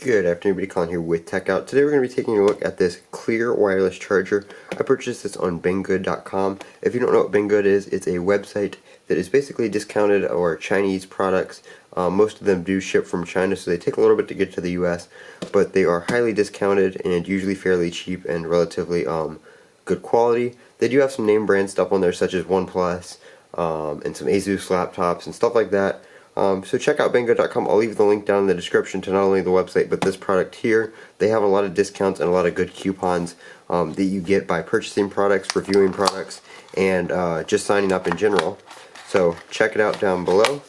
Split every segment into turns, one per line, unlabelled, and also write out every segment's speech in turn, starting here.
Good afternoon, everybody. Colin here with Techout. Today we're going to be taking a look at this clear wireless charger. I purchased this on Banggood.com. If you don't know what Banggood is, it's a website that is basically discounted or Chinese products. Most of them do ship from China, so they take a little bit to get to the US, but they are highly discounted and usually fairly cheap and relatively good quality. They do have some name brand stuff on there, such as OnePlus and some Asus laptops and stuff like that. So check out Banggood.com. I'll leave the link down in the description to not only the website but this product here. They have a lot of discounts and a lot of good coupons that you get by purchasing products, reviewing products, and just signing up in general. So check it out down below.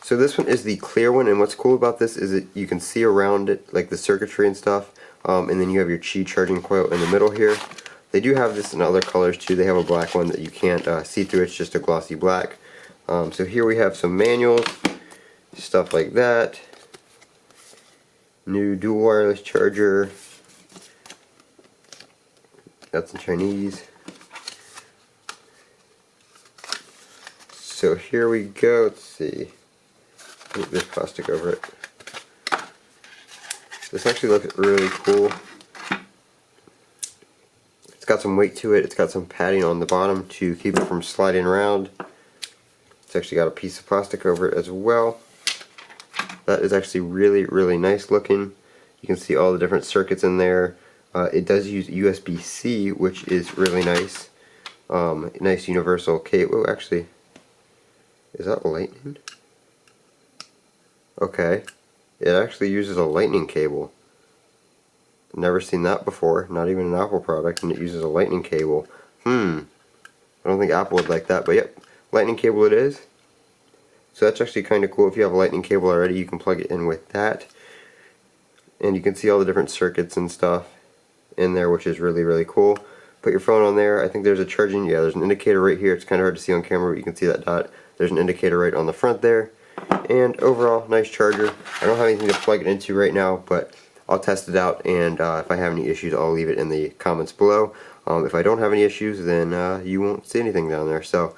So this one is the clear one, and what's cool about this is that you can see around it, like the circuitry and stuff, and then you have your Qi charging coil in the middle here. They do have this in other colors too. They have a black one that you can't see through. It's just a glossy black. So here we have some manuals, stuff like that. New dual wireless charger. That's in Chinese. So here we go. Let's see. There's plastic over it. This actually looks really cool. It's got some weight to it. It's got some padding on the bottom to keep it from sliding around. It's actually got a piece of plastic over it as well. That is actually really nice looking. You can see all the different circuits in there. It does use USB-C, which is really nice. Nice universal cable. Actually, is that lightning? Okay, it actually uses a lightning cable. Never seen that before. Not even an Apple product, and it uses a lightning cable. I don't think Apple would like that, but yep. Lightning cable it is. So that's actually kind of cool. If you have a lightning cable already, you can plug it in with that. And you can see all the different circuits and stuff in there, which is really cool. Put your phone on there. I think there's a charging, yeah, there's an indicator right here. It's kind of hard to see on camera, but you can see that dot. There's an indicator right on the front there. And overall, nice charger. I don't have anything to plug it into right now, but I'll test it out, and if I have any issues, I'll leave it in the comments below. If I don't have any issues, then you won't see anything down there. So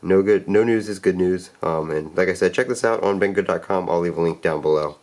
no news is good news. And like I said, check this out on Banggood.com. I'll leave a link down below.